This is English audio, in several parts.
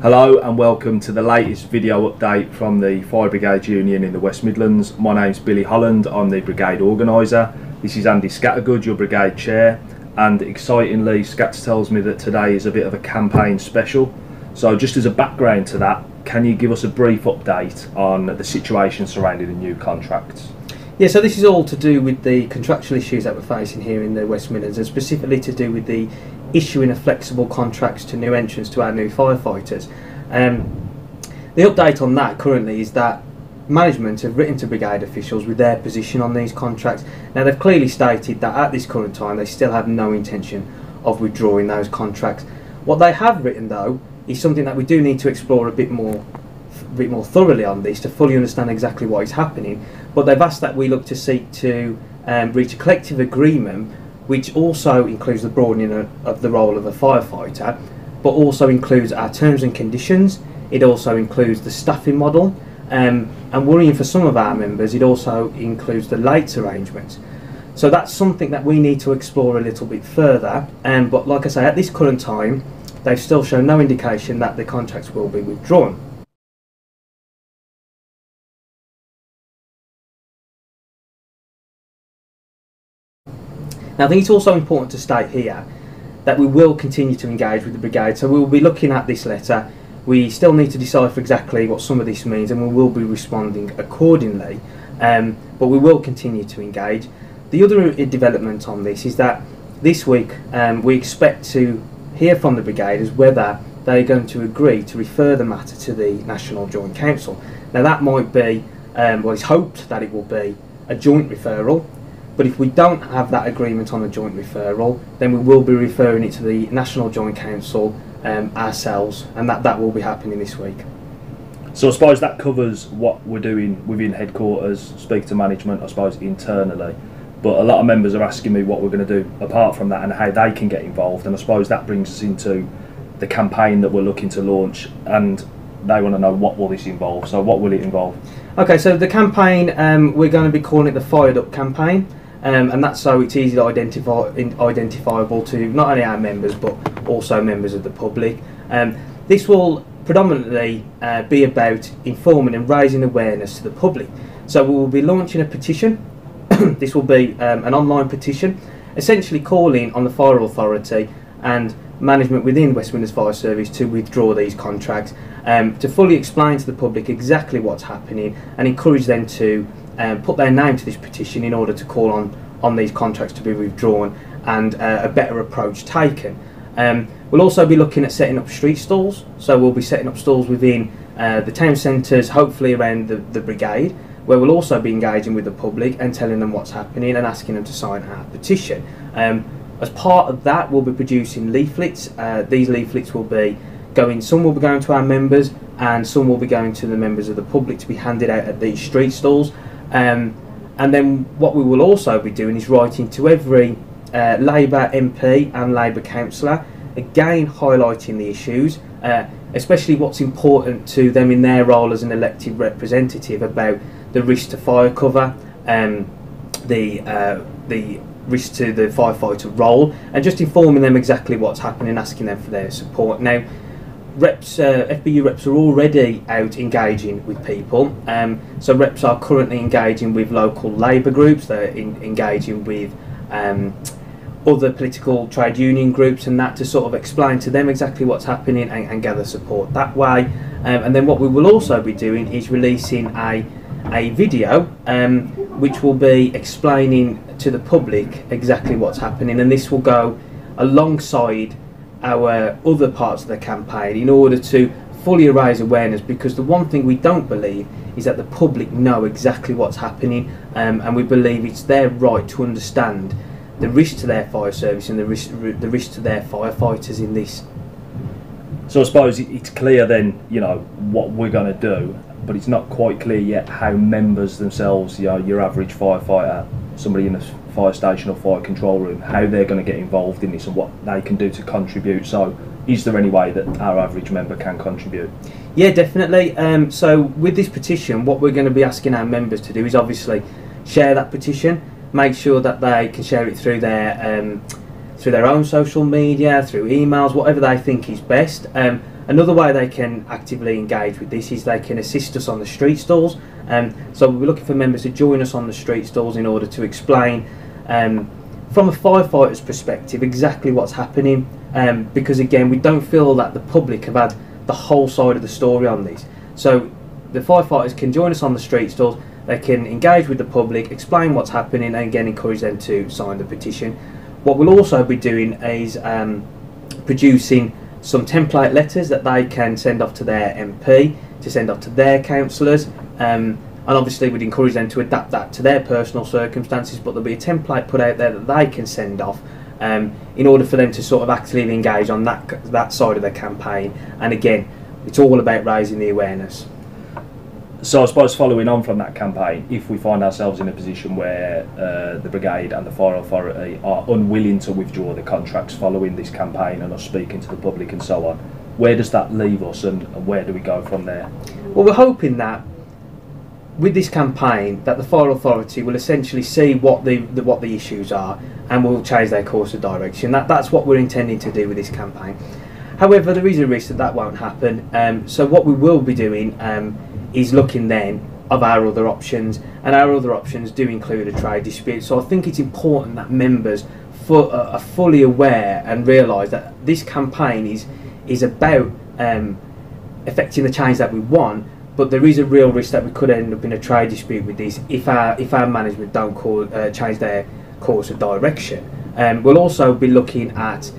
Hello and welcome to the latest video update from the Fire Brigade Union in the West Midlands. My name's Billy Holland, I'm the brigade organiser. This is Andy Scattergood, your brigade chair, and excitingly Scats tells me that today is a bit of a campaign special. So just as a background to that, can you give us a brief update on the situation surrounding the new contracts? Yeah, so this is all to do with the contractual issues that we're facing here in the West Midlands, and specifically to do with the issuing of flexible contracts to new entrants to our new firefighters. The update on that currently is that management have written to brigade officials with their position on these contracts. Now they've clearly stated that at this current time they still have no intention of withdrawing those contracts. What they have written though is something that we do need to explore a bit more thoroughly on this to fully understand exactly what is happening, but they've asked that we look to seek to reach a collective agreement which also includes the broadening of the role of a firefighter, but also includes our terms and conditions. It also includes the staffing model, and worrying for some of our members, it also includes the lates arrangements. So that's something that we need to explore a little bit further, but like I say, at this current time they've still shown no indication that the contracts will be withdrawn. Now I think it's also important to state here that we will continue to engage with the brigade, so we will be looking at this letter. We still need to decipher exactly what some of this means, and we will be responding accordingly, but we will continue to engage. The other development on this is that this week we expect to hear from the brigade as whether they're going to agree to refer the matter to the National Joint Council. Now that might be, well, it's hoped that it will be a joint referral. But if we don't have that agreement on a joint referral, then we will be referring it to the National Joint Council ourselves, and that will be happening this week. So I suppose that covers what we're doing within headquarters, speak to management, I suppose internally. But a lot of members are asking me what we're going to do apart from that and how they can get involved, and I suppose that brings us into the campaign that we're looking to launch, and they want to know what will this involve. So what will it involve? Okay, so the campaign, we're going to be calling it the Fired Up campaign. And that's so it's easily identifiable to not only our members but also members of the public. This will predominantly be about informing and raising awareness to the public. So we will be launching a petition. This will be an online petition, essentially calling on the Fire Authority and management within West Midlands Fire Service to withdraw these contracts, to fully explain to the public exactly what's happening and encourage them to put their name to this petition in order to call on these contracts to be withdrawn and a better approach taken. We'll also be looking at setting up street stalls, so we'll be setting up stalls within the town centres, hopefully around the brigade, where we'll also be engaging with the public and telling them what's happening and asking them to sign our petition. As part of that, we'll be producing leaflets. These leaflets will be some will be going to our members and some will be going to the members of the public to be handed out at these street stalls. And then what we will also be doing is writing to every Labour MP and Labour councillor, again highlighting the issues, especially what's important to them in their role as an elected representative about the risk to fire cover, the risk to the firefighter role, and just informing them exactly what's happening, asking them for their support. Now, FBU reps are already out engaging with people, so reps are currently engaging with local labour groups, they're engaging with other political trade union groups and that, to sort of explain to them exactly what's happening and gather support that way. And then what we will also be doing is releasing a video which will be explaining to the public exactly what's happening, and this will go alongside our other parts of the campaign in order to fully raise awareness, because the one thing we don't believe is that the public know exactly what's happening, and we believe it's their right to understand the risk to their fire service and the risk to their firefighters in this. So I suppose it's clear then, you know, what we're going to do, but it's not quite clear yet how members themselves, you know, your average firefighter, somebody in a fire station or fire control room, how they're going to get involved in this and what they can do to contribute. So is there any way that our average member can contribute? Yeah, definitely. So with this petition, what we're going to be asking our members to do is obviously share that petition, make sure that they can share it through their through their own social media, through emails, whatever they think is best. Another way they can actively engage with this is they can assist us on the street stalls. So we're looking for members to join us on the street stalls in order to explain from a firefighter's perspective exactly what's happening, because again we don't feel that the public have had the whole side of the story on this. So the firefighters can join us on the street stalls, they can engage with the public, explain what's happening, and again encourage them to sign the petition. What we'll also be doing is producing some template letters that they can send off to their MP, to send off to their councillors, and obviously we'd encourage them to adapt that to their personal circumstances, but there'll be a template put out there that they can send off in order for them to sort of actively engage on that side of the campaign. And again, it's all about raising the awareness. So I suppose following on from that campaign, if we find ourselves in a position where the brigade and the fire authority are unwilling to withdraw the contracts following this campaign and us speaking to the public and so on, where does that leave us, and where do we go from there? Well, we're hoping that with this campaign that the fire authority will essentially see what the issues are and will change their course of direction. That's what we're intending to do with this campaign. However, there is a risk that won't happen. So what we will be doing is looking then of our other options, and our other options do include a trade dispute. So I think it's important that members are fully aware and realise that this campaign is about affecting the change that we want, but there is a real risk that we could end up in a trade dispute with this if our management don't change their course of direction. We'll also be looking at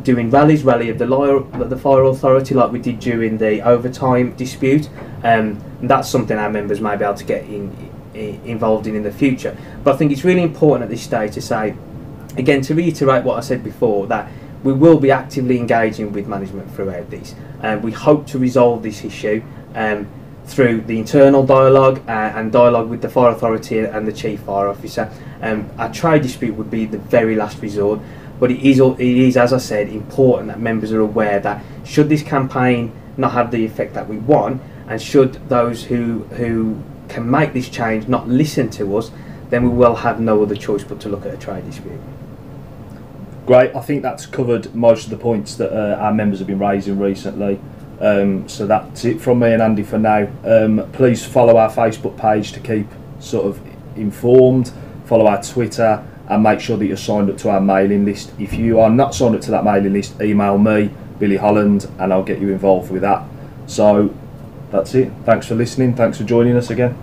doing rally of the fire authority like we did during the overtime dispute. And that's something our members may be able to get involved in the future. But I think it's really important at this stage to say, again, to reiterate what I said before, that we will be actively engaging with management throughout this. We hope to resolve this issue through the internal dialogue and dialogue with the fire authority and the chief fire officer. A trade dispute would be the very last resort. But it is, as I said, important that members are aware that should this campaign not have the effect that we want, and should those who can make this change not listen to us, then we will have no other choice but to look at a trade dispute. Great, I think that's covered most of the points that our members have been raising recently. So that's it from me and Andy for now. Please follow our Facebook page to keep sort of informed, follow our Twitter, and make sure that you're signed up to our mailing list. If you are not signed up to that mailing list, email me, Billy Holland, and I'll get you involved with that. So that's it. Thanks for listening. Thanks for joining us again.